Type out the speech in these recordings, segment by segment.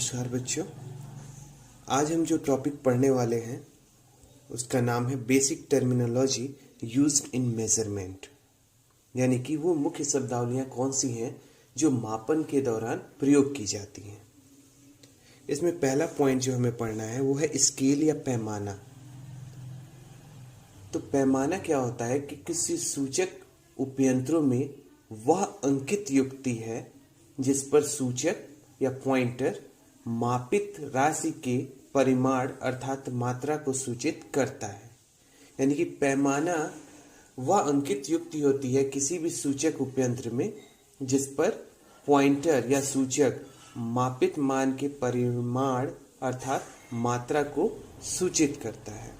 नमस्कार बच्चों। आज हम जो टॉपिक पढ़ने वाले हैं उसका नाम है basic terminology used in measurement, यानी कि वो मुख्य शब्दावलियाँ कौन सी हैं जो मापन के दौरान प्रयोग की जाती हैं। इसमें पहला पॉइंट जो हमें पढ़ना है वो है स्केल या पैमाना। तो पैमाना क्या होता है कि किसी सूचक उपयंत्रों में वह अंकित युक्ति है जिस पर सूचक या पॉइंटर मापित राशि के परिमाण अर्थात मात्रा को सूचित करता है। यानी कि पैमाना वह अंकित युक्ति होती है किसी भी सूचक उपयंत्र में जिस पर पॉइंटर या सूचक मापित मान के परिमाण अर्थात मात्रा को सूचित करता है।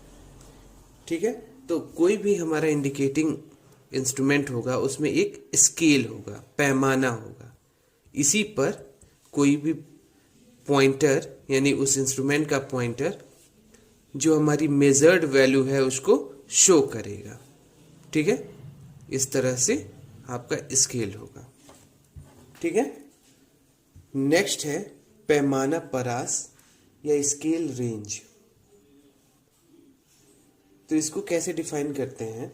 ठीक है, तो कोई भी हमारा इंडिकेटिंग इंस्ट्रूमेंट होगा उसमें एक स्केल होगा, पैमाना होगा। इसी पर कोई भी पॉइंटर यानी उस इंस्ट्रूमेंट का पॉइंटर जो हमारी मेजर्ड वैल्यू है उसको शो करेगा। ठीक है, इस तरह से आपका स्केल होगा। ठीक है, नेक्स्ट है पैमाना परास या स्केल रेंज। तो इसको कैसे डिफाइन करते हैं?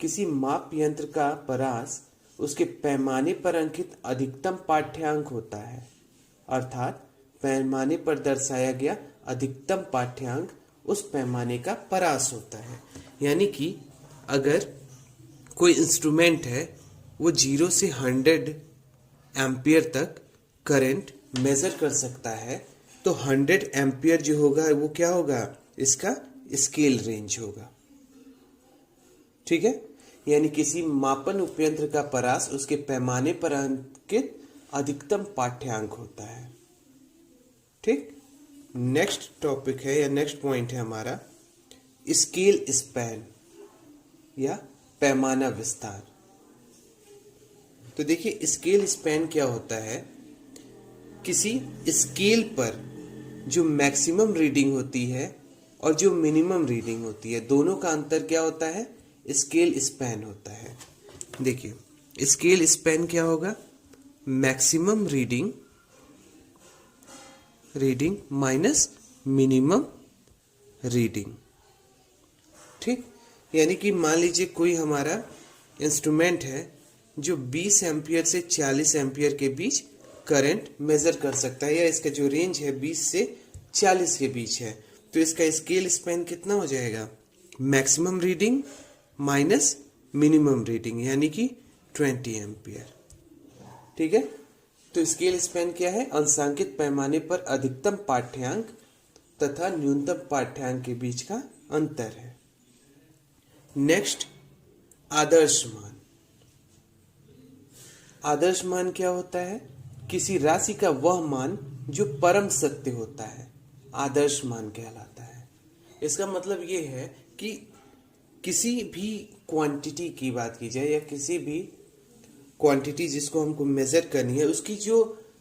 किसी माप यंत्र का परास उसके पैमाने पर अंकित अधिकतम पाठ्यांक होता है, अर्थात पैमाने पर दर्शाया गया अधिकतम पाठ्यांक उस पैमाने का परास होता है। यानी कि अगर कोई इंस्ट्रूमेंट है वो 0 से 100 एम्पियर तक करंट मेजर कर सकता है, तो 100 एम्पियर जो होगा वो क्या होगा? इसका स्केल रेंज होगा। ठीक है, यानी किसी मापन उपयंत्र का परास उसके पैमाने पर अंकित अधिकतम पाठ्यांक होता है। ठीक, नेक्स्ट टॉपिक है या नेक्स्ट पॉइंट है हमारा स्केल स्पैन या पैमाना विस्तार। तो देखिए स्केल स्पैन क्या होता है? किसी स्केल पर जो मैक्सिमम रीडिंग होती है और जो मिनिमम रीडिंग होती है दोनों का अंतर क्या होता है? स्केल स्पैन होता है। देखिए स्केल स्पैन क्या होगा? Maximum reading minus minimum reading. ठीक, यानी कि मान लीजिए कोई हमारा इंस्ट्रूमेंट है जो 20 एम्पियर से 40 एम्पियर के बीच करंट मेजर कर सकता है, या इसका जो रेंज है 20 से 40 के बीच है। तो इसका स्केल स्पैन कितना हो जाएगा? Maximum reading minus minimum reading, यानी कि 20 एम्पियर। ठीक है, तो स्केल स्पैन क्या है? अंशांकित पैमाने पर अधिकतम पाठ्यांक तथा न्यूनतम पाठ्यांक के बीच का अंतर है। नेक्स्ट आदर्श मान। आदर्श मान क्या होता है? किसी राशि का वह मान जो परम सत्य होता है आदर्श मान कहलाता है। इसका मतलब ये है कि किसी भी क्वांटिटी की बात की जाए या किसी भी क्वांटिटी जिसको हमको मेजर करनी है उसकी जो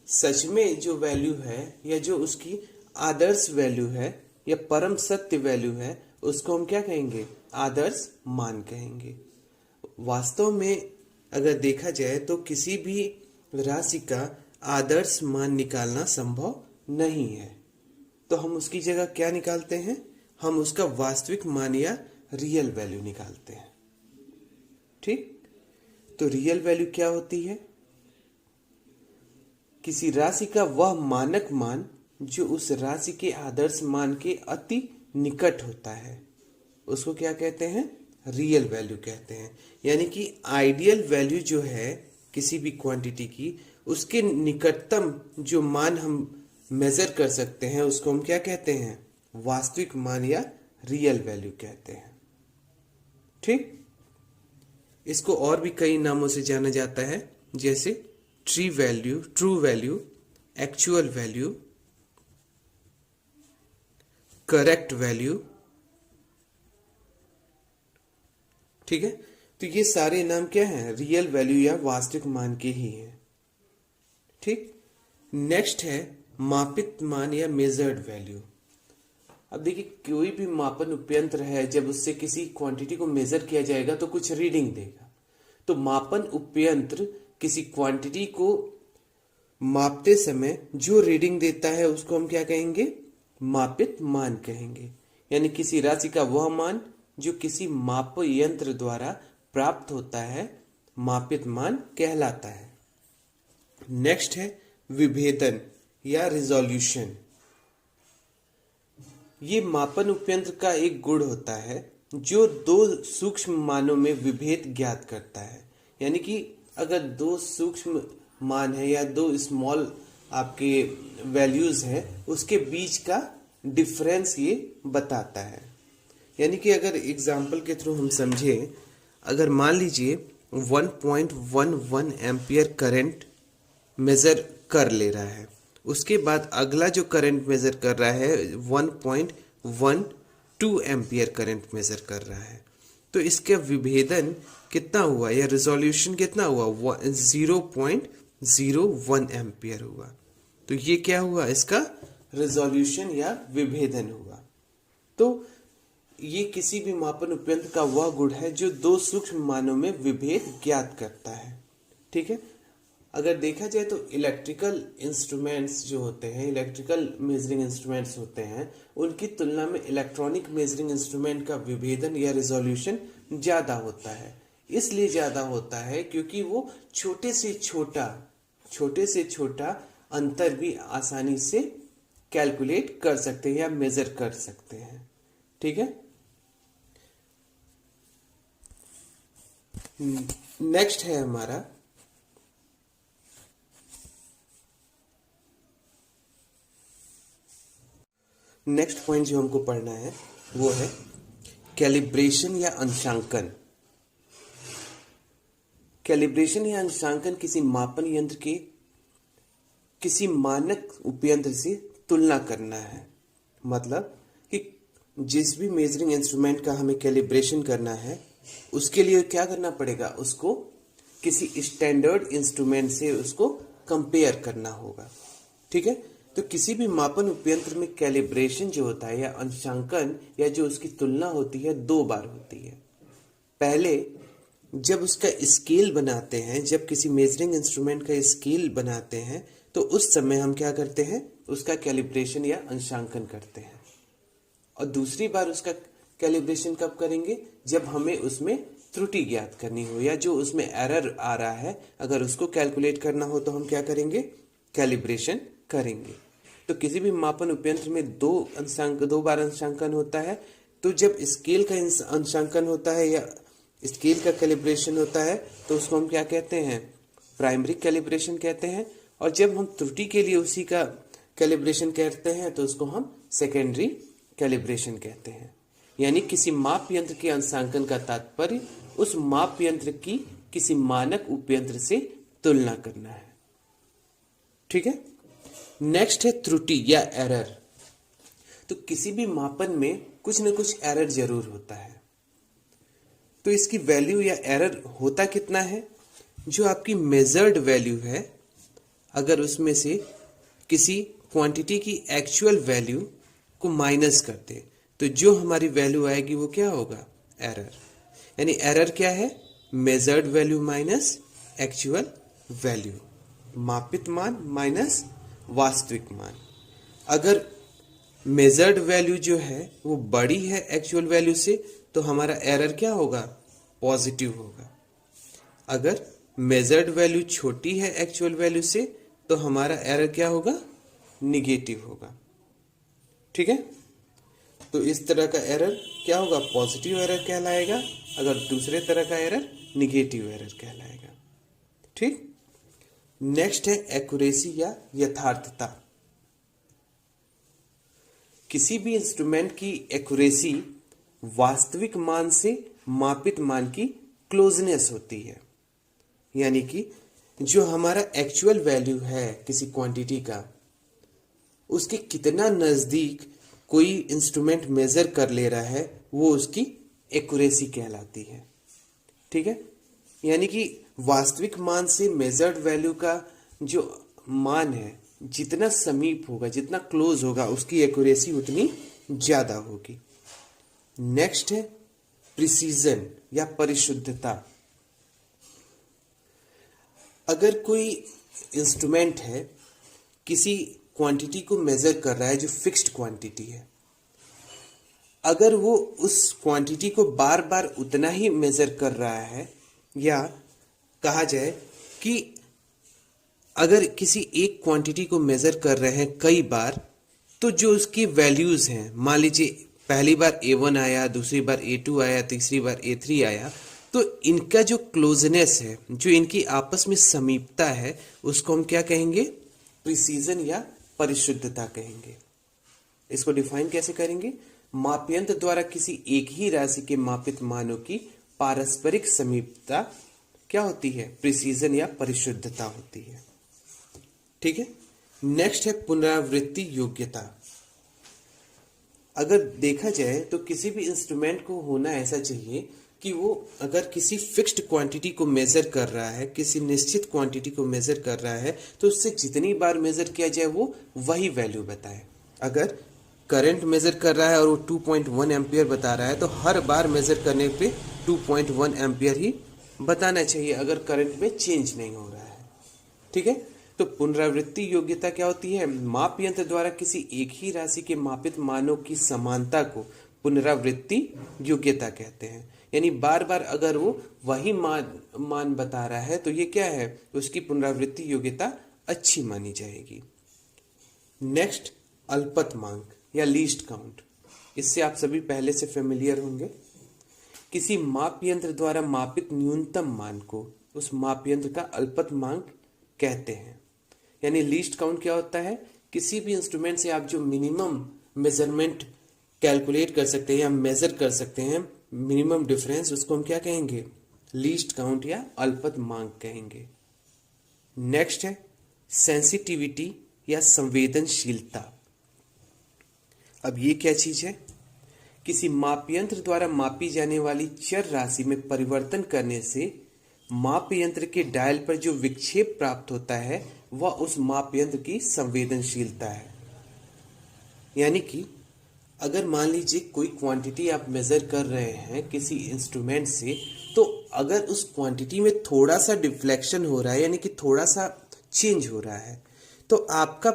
सच में जो वैल्यू है या जो उसकी आदर्श वैल्यू है या परम सत्य वैल्यू है उसको हम क्या कहेंगे? आदर्श मान कहेंगे। वास्तव में अगर देखा जाए तो किसी भी राशि का आदर्श मान निकालना संभव नहीं है, तो हम उसकी जगह क्या निकालते हैं? हम उसका वास्तविक मान या रियल वैल्यू निकालते हैं। ठीक, तो रियल वैल्यू क्या होती है? किसी राशि का वह मानक मान जो उस राशि के आदर्श मान के अति निकट होता है उसको क्या कहते हैं? रियल वैल्यू कहते हैं। यानी कि आइडियल वैल्यू जो है किसी भी क्वांटिटी की उसके निकटतम जो मान हम मेजर कर सकते हैं उसको हम क्या कहते हैं? वास्तविक मान या रियल वैल्यू कहते हैं। ठीक, इसको और भी कई नामों से जाना जाता है, जैसे true value, actual value, correct value. ठीक है, तो ये सारे नाम क्या हैं? रियल वैल्यू या वास्तविक मान के ही हैं। ठीक, नेक्स्ट है मापित मान या मेजर्ड वैल्यू। अब देखिए कोई भी मापन उपयंत्र है जब उससे किसी क्वांटिटी को मेजर किया जाएगा तो कुछ रीडिंग देगा। तो मापन उपयंत्र किसी क्वांटिटी को मापते समय जो रीडिंग देता है उसको हम क्या कहेंगे? मापित मान कहेंगे। यानी किसी राशि का वह मान जो किसी माप यंत्र द्वारा प्राप्त होता है मापित मान कहलाता है। नेक्स्ट है विभेदन या रिजोल्यूशन। ये मापन उपयंत्र का एक गुण होता है जो दो सूक्ष्म मानों में विभेद ज्ञात करता है। यानी कि अगर दो सूक्ष्म मान है या दो स्मॉल आपके वैल्यूज है उसके बीच का डिफरेंस ये बताता है। यानी कि अगर एग्जाम्पल के थ्रू हम समझें, अगर मान लीजिए 1.11 एम्पियर करंट मेजर कर ले रहा है, उसके बाद अगला जो करंट मेजर कर रहा है 1.12 एम्पियर करंट मेजर कर रहा है, तो इसका विभेदन कितना हुआ या रिजोल्यूशन कितना हुआ? 0.01 एम्पियर हुआ। तो ये क्या हुआ? इसका रिजोल्यूशन या विभेदन हुआ। तो ये किसी भी मापन उपयंत्र का वह गुण है जो दो सूक्ष्म मानों में विभेद ज्ञात करता है। ठीक है। अगर देखा जाए तो इलेक्ट्रिकल इंस्ट्रूमेंट्स जो होते हैं, इलेक्ट्रिकल मेजरिंग इंस्ट्रूमेंट्स होते हैं, उनकी तुलना में इलेक्ट्रॉनिक मेजरिंग इंस्ट्रूमेंट का विभेदन या रिजोल्यूशन ज़्यादा होता है। इसलिए ज़्यादा होता है क्योंकि वो छोटे से छोटा अंतर भी आसानी से कैलकुलेट कर सकते हैं या मेजर कर सकते हैं। ठीक है। नेक्स्ट है हमारा नेक्स्ट पॉइंट जो हमको पढ़ना है वो है कैलिब्रेशन या अंशांकन। कैलिब्रेशन या अंशांकन किसी मापन यंत्र के किसी मानक उपयंत्र से तुलना करना है। मतलब कि जिस भी मेजरिंग इंस्ट्रूमेंट का हमें कैलिब्रेशन करना है उसके लिए क्या करना पड़ेगा? उसको किसी स्टैंडर्ड इंस्ट्रूमेंट से उसको कंपेयर करना होगा। ठीक है। तो किसी भी मापन उपयंत्र में कैलिब्रेशन जो होता है या अंशांकन या जो उसकी तुलना होती है दो बार होती है। पहले जब उसका स्केल बनाते हैं, जब किसी मेजरिंग इंस्ट्रूमेंट का स्केल बनाते हैं तो उस समय हम क्या करते हैं? उसका कैलिब्रेशन या अंशांकन करते हैं। और दूसरी बार उसका कैलिब्रेशन कब करेंगे? जब हमें उसमें त्रुटि ज्ञात करनी हो या जो उसमें एरर आ रहा है अगर उसको कैलकुलेट करना हो तो हम क्या करेंगे? कैलिब्रेशन करेंगे। तो किसी भी मापन उपयंत्र में दो बार अंशांकन होता है। तो जब स्केल का अंशांकन होता है या स्केल का कैलिब्रेशन होता है तो उसको हम क्या कहते हैं? प्राइमरी कैलिब्रेशन कहते हैं। और जब हम त्रुटि के लिए उसी का कैलिब्रेशन करते हैं तो उसको हम सेकेंडरी कैलिब्रेशन कहते हैं। यानी किसी माप यंत्र के अंशांकन का तात्पर्य उस माप यंत्र की किसी मानक उपयंत्र से तुलना करना है। ठीक है। नेक्स्ट है त्रुटि या एरर। तो किसी भी मापन में कुछ न कुछ एरर जरूर होता है। तो इसकी वैल्यू या एरर होता कितना है? जो आपकी मेजर्ड वैल्यू है अगर उसमें से किसी क्वांटिटी की एक्चुअल वैल्यू को माइनस कर दे तो जो हमारी वैल्यू आएगी वो क्या होगा? एरर। यानी एरर क्या है? Measured value minus actual value, मापित मान माइनस वास्तविक मान। अगर मेजर्ड वैल्यू जो है वो बड़ी है एक्चुअल वैल्यू से तो हमारा एरर क्या होगा? पॉजिटिव होगा। अगर मेजर्ड वैल्यू छोटी है एक्चुअल वैल्यू से तो हमारा एरर क्या होगा? निगेटिव होगा। ठीक है। तो इस तरह का एरर क्या होगा? पॉजिटिव एरर कहलाएगा। अगर दूसरे तरह का एरर निगेटिव एरर कहलाएगा। ठीक। नेक्स्ट है एक्यूरेसी या यथार्थता। किसी भी इंस्ट्रूमेंट की एक्यूरेसी वास्तविक मान से मापित मान की क्लोजनेस होती है। यानी कि जो हमारा एक्चुअल वैल्यू है किसी क्वांटिटी का उसके कितना नजदीक कोई इंस्ट्रूमेंट मेजर कर ले रहा है वो उसकी एक्यूरेसी कहलाती है। ठीक है। यानी कि वास्तविक मान से मेजर्ड वैल्यू का जो मान है जितना समीप होगा, जितना क्लोज होगा, उसकी एक्यूरेसी उतनी ज्यादा होगी। नेक्स्ट है प्रिसीजन या परिशुद्धता। अगर कोई इंस्ट्रूमेंट है किसी क्वांटिटी को मेजर कर रहा है जो फिक्स्ड क्वांटिटी है, अगर वो उस क्वांटिटी को बार बार उतना ही मेजर कर रहा है, या कहा जाए कि अगर किसी एक क्वांटिटी को मेजर कर रहे हैं कई बार, तो जो उसकी वैल्यूज हैं, मान लीजिए पहली बार A1 आया, दूसरी बार A2 आया, तीसरी बार A3 आया, तो इनका जो क्लोजनेस है, जो इनकी आपस में समीपता है, उसको हम क्या कहेंगे? प्रिसीजन या परिशुद्धता कहेंगे। इसको डिफाइन कैसे करेंगे? मापयंत्र द्वारा किसी एक ही राशि के मापित मानों की पारस्परिक समीपता क्या होती है? प्रिसीजन या परिशुद्धता होती है। ठीक है। नेक्स्ट है पुनरावृत्ति योग्यता। अगर देखा जाए तो किसी भी इंस्ट्रूमेंट को होना ऐसा चाहिए कि वो अगर किसी फिक्स्ड क्वांटिटी को मेजर कर रहा है, किसी निश्चित क्वांटिटी को मेजर कर रहा है, तो उससे जितनी बार मेजर किया जाए वो वही वैल्यू बताए। अगर करंट मेजर कर रहा है और वो 2.1 एम्पियर बता रहा है, तो हर बार मेजर करने पे 2.1 एम्पियर ही बताना चाहिए, अगर करंट में चेंज नहीं हो रहा है। ठीक है। तो पुनरावृत्ति योग्यता क्या होती है? माप यंत्र द्वारा किसी एक ही राशि के मापित मानों की समानता को पुनरावृत्ति योग्यता कहते हैं। यानी बार बार अगर वो वही मान बता रहा है, तो ये क्या है? उसकी पुनरावृत्ति योग्यता अच्छी मानी जाएगी। नेक्स्ट, अल्पतमांक या लीस्ट काउंट। इससे आप सभी पहले से फेमिलियर होंगे। किसी माप यंत्र द्वारा मापित न्यूनतम मान को उस माप यंत्र का अल्पतमांक कहते हैं। यानी लीस्ट काउंट क्या होता है? किसी भी इंस्ट्रूमेंट से आप जो मिनिमम मेजरमेंट कैलकुलेट कर सकते हैं या मेजर कर सकते हैं, मिनिमम डिफरेंस, उसको हम क्या कहेंगे? लीस्ट काउंट या अल्पतमांक कहेंगे। नेक्स्ट है सेंसिटिविटी या संवेदनशीलता। अब ये क्या चीज है? किसी माप यंत्र द्वारा मापी जाने वाली चर राशि में परिवर्तन करने से माप यंत्र के डायल पर जो विक्षेप प्राप्त होता है वह उस माप यंत्र की संवेदनशीलता है। यानी कि अगर मान लीजिए कोई क्वांटिटी आप मेजर कर रहे हैं किसी इंस्ट्रूमेंट से, तो अगर उस क्वांटिटी में थोड़ा सा डिफ्लेक्शन हो रहा है, यानी कि थोड़ा सा चेंज हो रहा है, तो आपका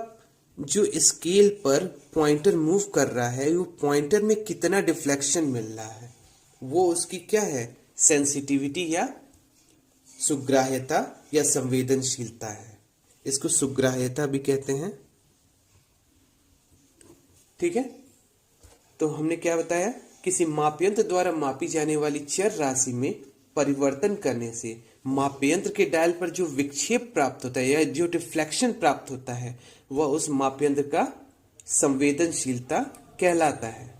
जो स्केल पर पॉइंटर मूव कर रहा है, वो पॉइंटर में कितना डिफ्लेक्शन मिल रहा है, वो उसकी क्या है? सेंसिटिविटी या सुग्राह्यता या संवेदनशीलता है। इसको सुग्राह्यता भी कहते हैं। ठीक है। तो हमने क्या बताया? किसी मापयंत्र द्वारा मापी जाने वाली चर राशि में परिवर्तन करने से मापयंत्र के डायल पर जो विक्षेप प्राप्त होता है या जो डिफ्लेक्शन प्राप्त होता है, वह उस मापयंत्र का संवेदनशीलता कहलाता है।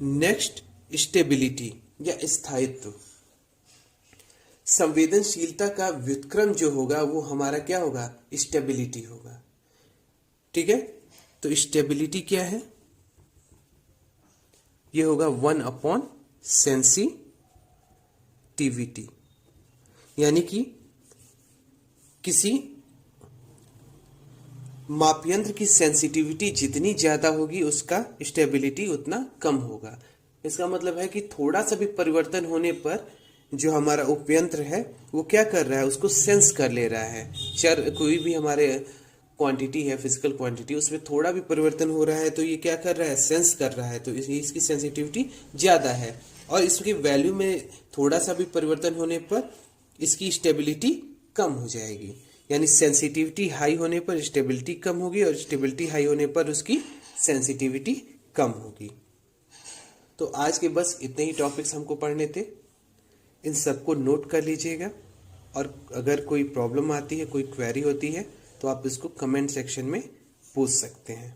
नेक्स्ट, स्टेबिलिटी या स्थायित्व। संवेदनशीलता का व्युत्क्रम जो होगा वो हमारा क्या होगा? स्टेबिलिटी होगा। ठीक है। तो स्टेबिलिटी क्या है? ये होगा 1/सेंसिटिविटी। यानी कि किसी मापयंत्र की सेंसिटिविटी जितनी ज्यादा होगी उसका स्टेबिलिटी उतना कम होगा। इसका मतलब है कि थोड़ा सा भी परिवर्तन होने पर जो हमारा उपयंत्र है वो क्या कर रहा है? उसको सेंस कर ले रहा है। चर कोई भी हमारे क्वांटिटी है, फिजिकल क्वांटिटी, उसमें थोड़ा भी परिवर्तन हो रहा है तो ये क्या कर रहा है? सेंस कर रहा है। तो इसकी सेंसिटिविटी ज़्यादा है, और इसकी वैल्यू में थोड़ा सा भी परिवर्तन होने पर इसकी स्टेबिलिटी कम हो जाएगी। यानी सेंसिटिविटी हाई होने पर स्टेबिलिटी कम होगी, और स्टेबिलिटी हाई होने पर उसकी सेंसिटिविटी कम होगी। तो आज के बस इतने ही टॉपिक्स हमको पढ़ने थे। इन सबको नोट कर लीजिएगा, और अगर कोई प्रॉब्लम आती है, कोई क्वेरी होती है, तो आप इसको कमेंट सेक्शन में पूछ सकते हैं।